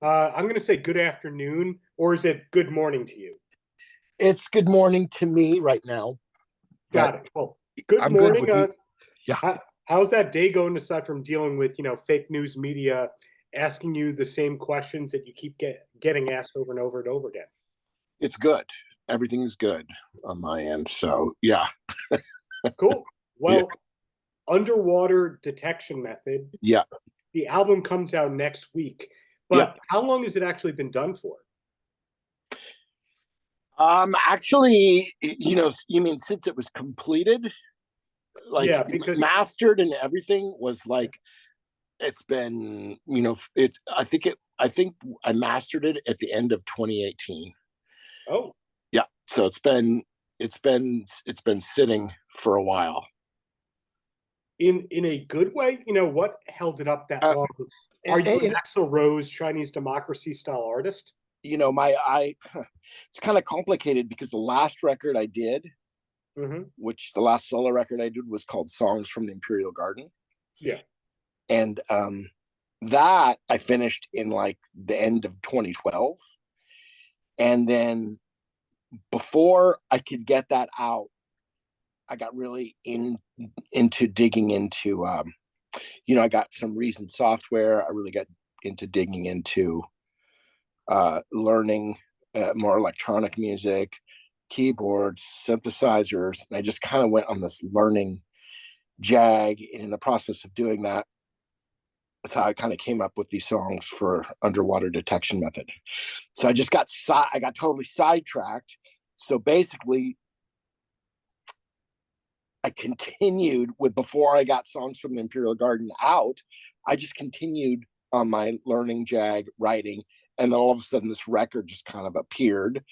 I'm going to say good afternoon, or is it good morning to you? It's good morning to me right now, but Got it. Well, good I'm good morning. with you. Yeah, How's that day going aside from dealing with, fake news media asking you the same questions that you keep getting asked over and over and over again? it's good. Everything is good on my end. So yeah, Cool. yeah, Well, Underwater Detection Method, yeah, the album comes out next week, yeah. but how long has it actually been done for? Actually, you mean since it was completed, like Yeah, because mastered and everything was like it's been, it's. I think I mastered it at the end of 2018. oh, Yeah, so it's been sitting for a while. in a good way, what held it up that Uh, long? Are and, you an and, Axl Rose Chinese democracy style artist? my I it's kind of complicated because the last record I did, Hmm. which the last solo record I did was called Songs from the Imperial Garden. Yeah. And that I finished in like the end of 2012. And then before I could get that out, I got really into digging into I got some Reason software. I really got into digging into learning more electronic music, keyboards, synthesizers. And I just kind of went on this learning jag. And in the process of doing that, that's how I kind of came up with these songs for Underwater Detection Method. So I got totally sidetracked. So basically, I continued with before I got Songs from the Imperial Garden out. I just continued on my learning jag writing, and then all of a sudden this record just kind of appeared,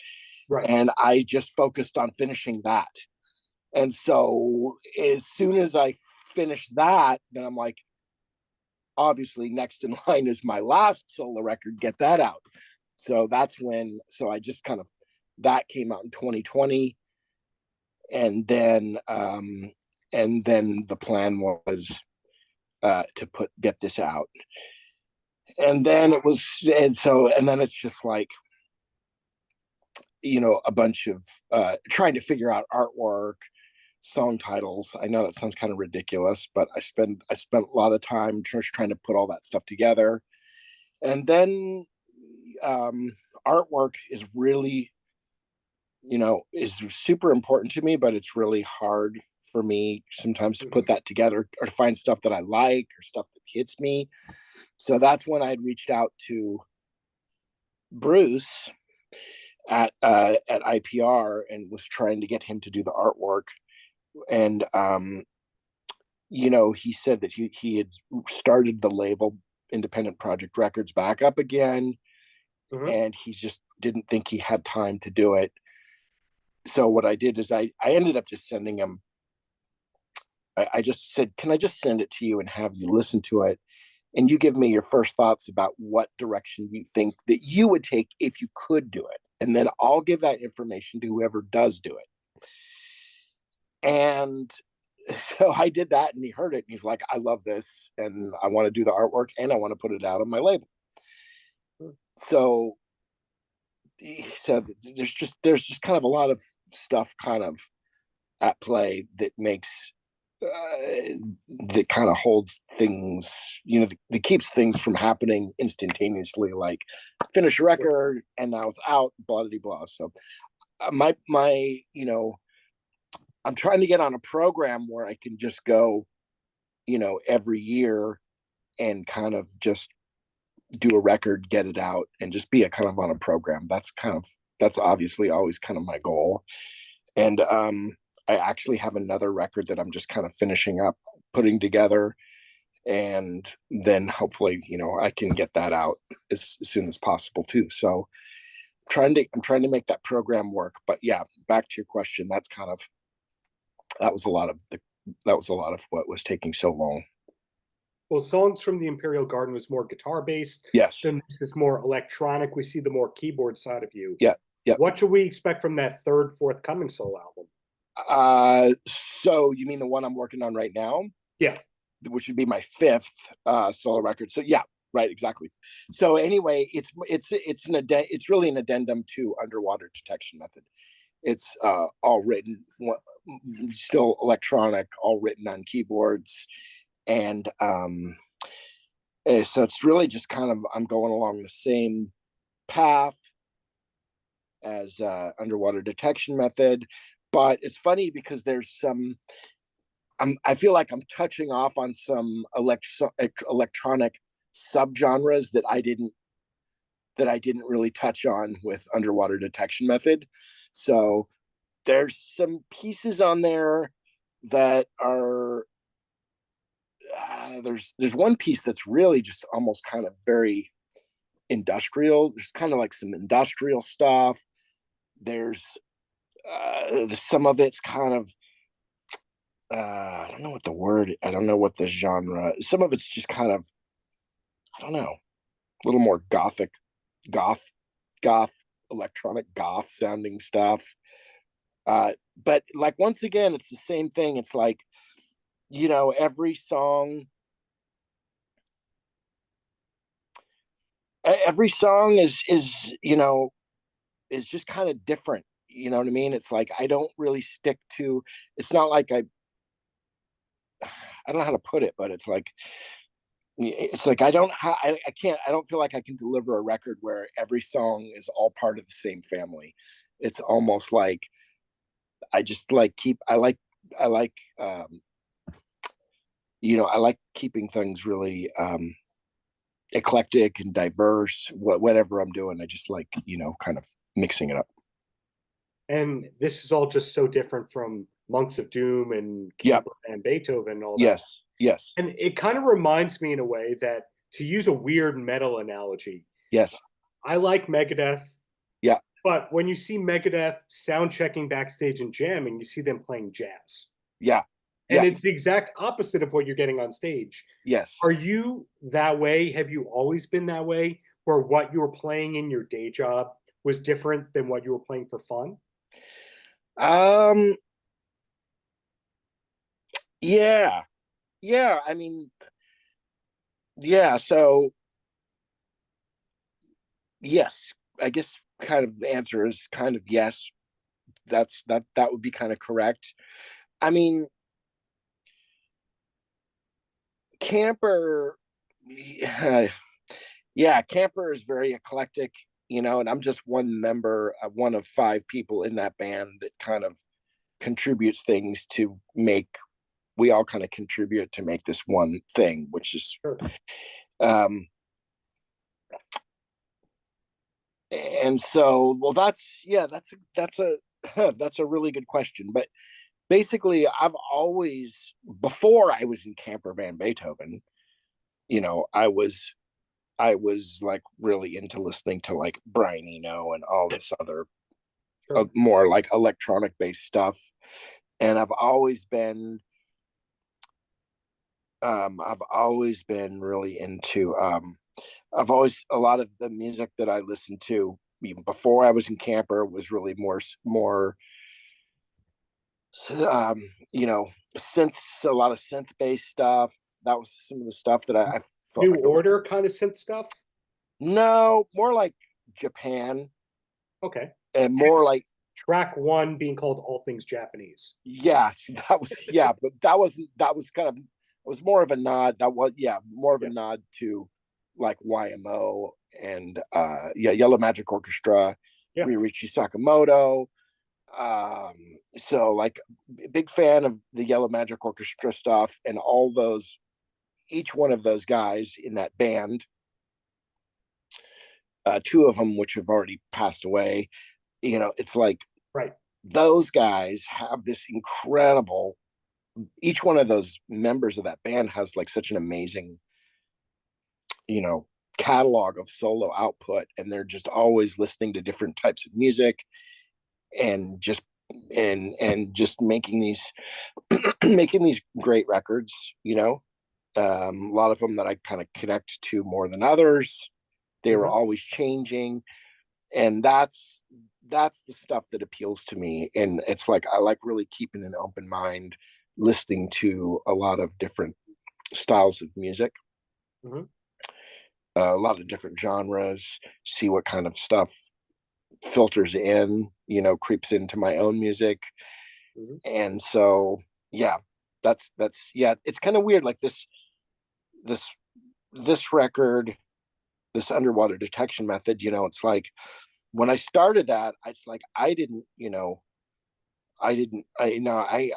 Right. and I just focused on finishing that. And so as soon as I finished that, then I'm like, obviously next in line is my last solo record, get that out. So that's when, so I just kind of, that came out in 2020. And then the plan was get this out. And then it was, and then it's just like, a bunch of trying to figure out artwork, song titles. I know that sounds kind of ridiculous, but I spent a lot of time just trying to put all that stuff together. And then um, artwork is really, is super important to me, but it's really hard for me sometimes to put that together or to find stuff that I like or stuff that hits me. So that's when I'd reached out to Bruce at IPR and was trying to get him to do the artwork. And he said that he had started the label Independent Project Records back up again, Hmm. and he just didn't think he had time to do it. So what I did is I ended up just sending him. I just said, "Can I just send it to you and have you listen to it, and you give me your first thoughts about what direction you think that you would take if you could do it, and then I'll give that information to whoever does do it." And so I did that, and he heard it, and he's like, "I love this, and I want to do the artwork, and I want to put it out on my label." So he said, "There's just kind of a lot of stuff kind of at play that makes that kind of holds things, that keeps things from happening instantaneously, like finish a record and now it's out, blah blah blah." So my I'm trying to get on a program where I can just go, every year and kind of just do a record, get it out, and just be a kind of on a program. That's obviously always kind of my goal. And I actually have another record that I'm just kind of finishing up, putting together, and then hopefully, I can get that out as soon as possible too. So I'm trying to make that program work. But yeah, back to your question, that was a lot of the that was a lot of what was taking so long. Well, Songs from the Imperial Garden was more guitar based. Yes. Then this is more electronic. We see the more keyboard side of you. Yeah. Yeah. What should we expect from that third forthcoming solo album? So you mean the one I'm working on right now, Yeah. which would be my fifth solo record? So yeah, right, exactly. So anyway, it's really an addendum to Underwater Detection Method. It's all written, still electronic, all written on keyboards, and so it's really just kind of, I'm going along the same path as Underwater Detection Method, but it's funny because there's some. I feel like I'm touching off on some electronic subgenres that I didn't really touch on with Underwater Detection Method. So there's some pieces on there that are there's one piece that's really just almost kind of very industrial. There's kind of like some industrial stuff. There's some of it's kind of I don't know what the word, I don't know what the genre. Some of it's just kind of, I don't know, a little more gothic, goth, goth, electronic goth sounding stuff. But like once again, it's the same thing. It's like, every song is just kind of different. You know what I mean? It's like I don't really stick to. It's not like I don't know how to put it, but it's like I don't I can't, I don't feel like I can deliver a record where every song is all part of the same family. It's almost like I just like I like I like keeping things really eclectic and diverse. Whatever I'm doing, I just like, kind of mixing it up. And this is all just so different from Monks of Doom and Yep. Camper and Beethoven and all that. Yes. Yes. And it kind of reminds me in a way that, to use a weird metal analogy, Yes. I like Megadeth. Yeah. But when you see Megadeth sound checking backstage and jamming, you see them playing jazz. Yeah. And Yeah. it's the exact opposite of what you're getting on stage. Yes. Are you that way? Have you always been that way, where what you were playing in your day job was different than what you were playing for fun? Yeah. Yeah. I mean, yeah. So yes, I guess kind of the answer is kind of yes. That would be kind of correct. I mean, camper, yeah, camper is very eclectic, and I'm just one member, one of five people in that band that kind of contributes things to make. We all kind of contribute to make this one thing, which is, Sure. um, and so, well, that's a that's a really good question. But basically, I've always, before I was in camper van Beethoven, I was like really into listening to like Brian Eno and all this other Sure. more like electronic based stuff. And I've always been really into I've always, a lot of the music that I listened to even before I was in camper was really more um synths, a lot of synth based stuff. That was some of the stuff that I felt New like Order kind of synth stuff? no, more like Japan, Okay. and more Hence, like, track one being called All Things Japanese. yes, that was, yeah, but that was kind of, it was more of a nod. That was, yeah, more of a Yeah. nod to like YMO and Yellow Magic Orchestra, Yeah. Ryuichi Sakamoto. So like big fan of the Yellow Magic Orchestra stuff and all those, each one of those guys in that band, two of them which have already passed away. It's like Right. those guys have this incredible, each one of those members of that band has like such an amazing, you know catalog of solo output, and they're just always listening to different types of music, and just making these making these great records. A lot of them that I kind of connect to more than others. They were Mhm. always changing, and that's the stuff that appeals to me. And it's like I like really keeping an open mind, listening to a lot of different styles of music. Mhm. a lot of different genres, see what kind of stuff filters in, creeps into my own music. Mhm. And so, yeah, that's yeah, it's kind of weird. Like this this record, this underwater detection method, it's like when I started that, it's like I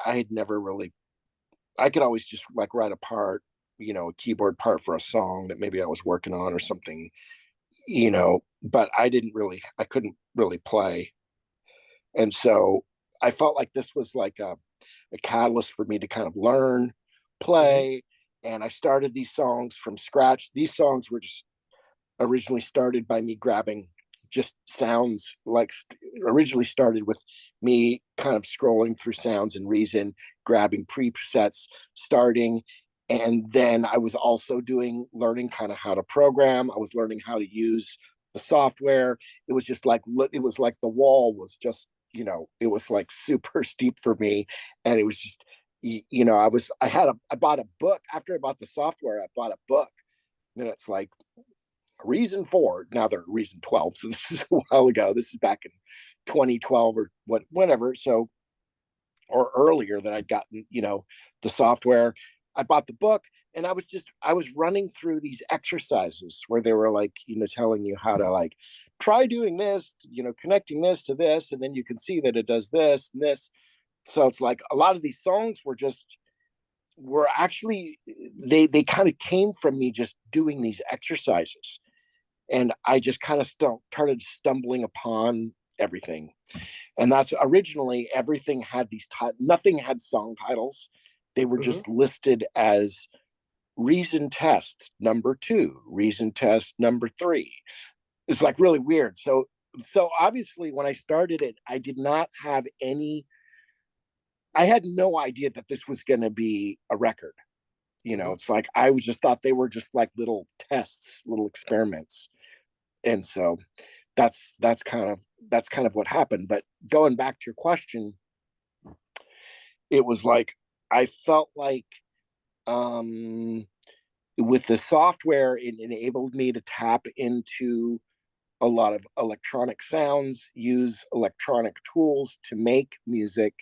had never really, I could always just like write a part, a keyboard part for a song that maybe I was working on or something, but I couldn't really play. And so I felt like this was like a catalyst for me to kind of learn, Mhm. play. And I started these songs from scratch. These songs were just originally started by me grabbing just sounds, like originally started with me kind of scrolling through Sounds and Reason, grabbing presets, starting. And then I was also learning kind of how to program. I was learning how to use the software. It was just like, it was like the wall was just, it was like super steep for me. And it was just, I bought a book after I bought the software. I bought a book. And it's like, Reason 4, now they're Reason 12, so this is a while ago. This is back in 2012 or whenever, so, or earlier, that I'd gotten the software. I bought the book, and I was running through these exercises where they were like, telling you how to, like, try doing this, connecting this to this, and then you can see that it does this and this. So it's like a lot of these songs were actually, they kind of came from me just doing these exercises, and I just kind of started stumbling upon everything. And that's originally, everything had nothing had song titles. They were Mhm. just listed as Reason Test number 2, Reason Test number 3. It's like really weird. So obviously when I started it, I did not have any, I had no idea that this was going to be a record. Mhm. It's like I was just thought they were just like little tests, little experiments. And so that's kind of what happened. But going back to your question, it was like I felt like, um with the software, it enabled me to tap into a lot of electronic sounds, use electronic tools to make music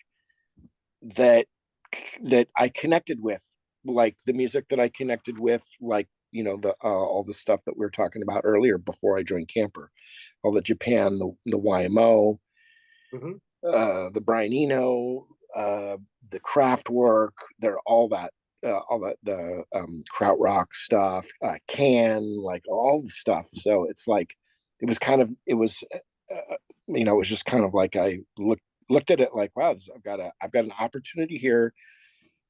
that I connected with, like the music that I connected with, like, the all the stuff that we were talking about earlier before I joined Camper, all the Japan, the YMO, Mhm. the Brian Eno, the craft work, they're all that, the krautrock stuff, can, like all the stuff. So it's like it was just kind of like I looked at it like, wow, I've got an opportunity here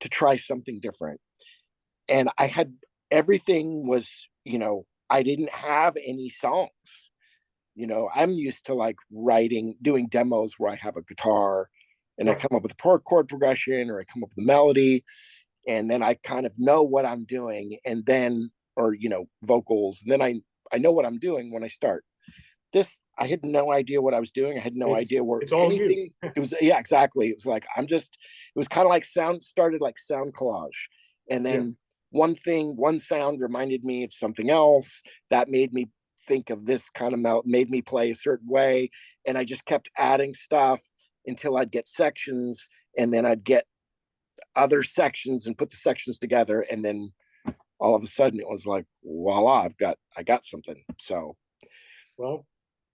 to try something different. And I had everything was, I didn't have any songs. I'm used to like doing demos where I have a guitar and I Right. come up with a chord progression, or I come up with a melody, and then I kind of know what I'm doing, and then, or vocals, and then I know what I'm doing when I start. This, I had no idea what I was doing. I had no It's idea where it's all you. anything. It was, yeah, exactly. It was like it was kind of like started like sound collage, and Yeah. then one sound reminded me of something else that made me think of this kind of made me play a certain way, and I just kept adding stuff until I'd get sections, and then I'd get other sections and put the sections together, and then all of a sudden it was like, voila, I got something. So Well,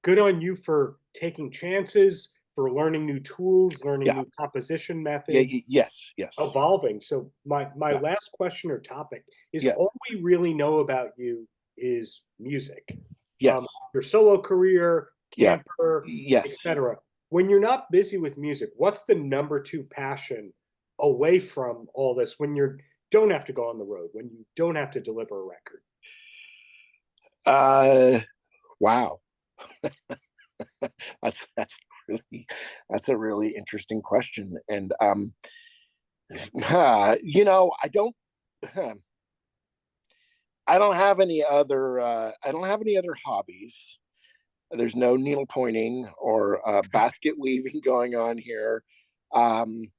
good on you for taking chances, for learning new tools, learning yeah, new composition yeah, methods, yes, evolving. So my yeah, last question or topic is, yeah, all we really know about you is music. yes, Your solo career, yeah, camper, yes. etc. When you're not busy with music, what's the number two passion away from all this, when you don't have to go on the road, when you don't have to deliver a record? uh wow. That's really, that's a really interesting question. And I don't have any other hobbies. There's no needle pointing or basket weaving going on here. um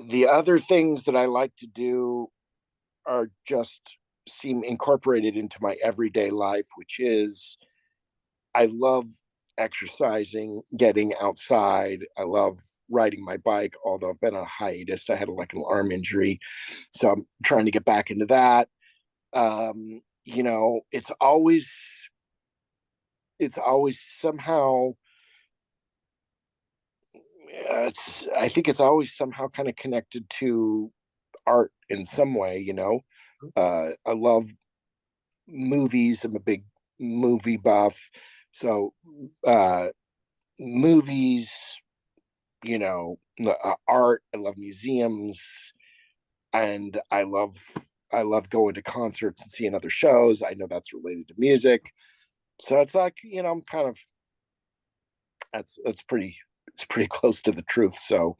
the other things that I like to do are just seem incorporated into my everyday life, which is I love exercising, getting outside. I love riding my bike, although I've been on a hiatus. I had like an arm injury. So I'm trying to get back into that. You know, it's always somehow I think it's always somehow kind of connected to art in some way, you know. I love movies. I'm a big movie buff. So movies, you know, art, I love museums, and I love going to concerts and seeing other shows. I know that's related to music. So it's like, you know, I'm kind of that's pretty it's pretty close to the truth. So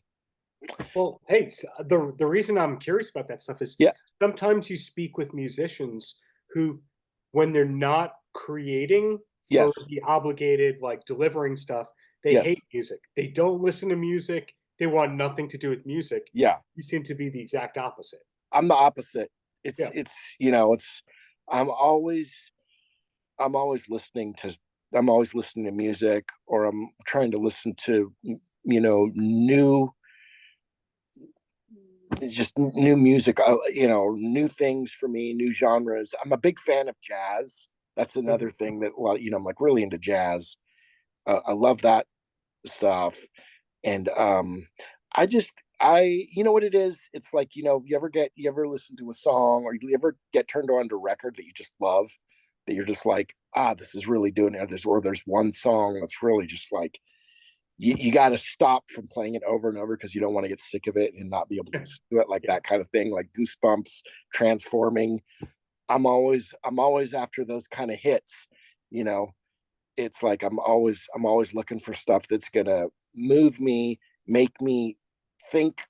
Well, hey, the reason I'm curious about that stuff is yeah, sometimes you speak with musicians who, when they're not creating for yes, the obligated, like delivering stuff, they yes, hate music. They don't listen to music. They want nothing to do with music. yeah. You seem to be the exact opposite. I'm the opposite. It's Yeah. it's you know, it's I'm always I'm always listening to I'm always listening to music, or I'm trying to listen to new, just new music, new things for me, new genres. I'm a big fan of jazz. That's another Mhm. thing that, well, I'm like really into jazz. I love that stuff. And I just you know what it is? It's like, you ever listen to a song, or you ever get turned on to a record that you just love, that you're just like, this is really doing it. Or there's one song that's really just like, you got to stop from playing it over and over because you don't want to get sick of it and not be able to do it, like Yeah. that kind of thing, like Goosebumps, Transforming. I'm always after those kind of hits, you know. It's like I'm always looking for stuff that's gonna move me, make me think,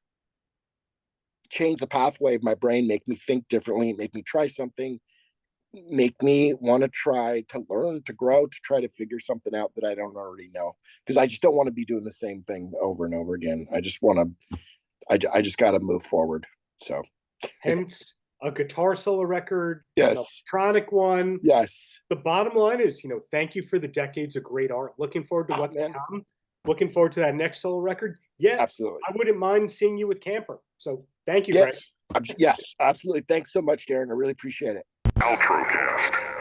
change the pathway of my brain, make me think differently, make me try something, make me want to try to learn, to grow, to try to figure something out that I don't already know. Because I just don't want to be doing the same thing over and over again. I just want to, I just got to move forward. So, Hence a guitar solo record, an yes, electronic one. yes. The bottom line is, thank you for the decades of great art. Looking forward to Oh, what's to man, come. Looking forward to that next solo record. Yeah, absolutely. I wouldn't mind seeing you with Camper. So thank you, Brent. Yes, yes, absolutely. Thanks so much, Darren. I really appreciate it. Paltrocast.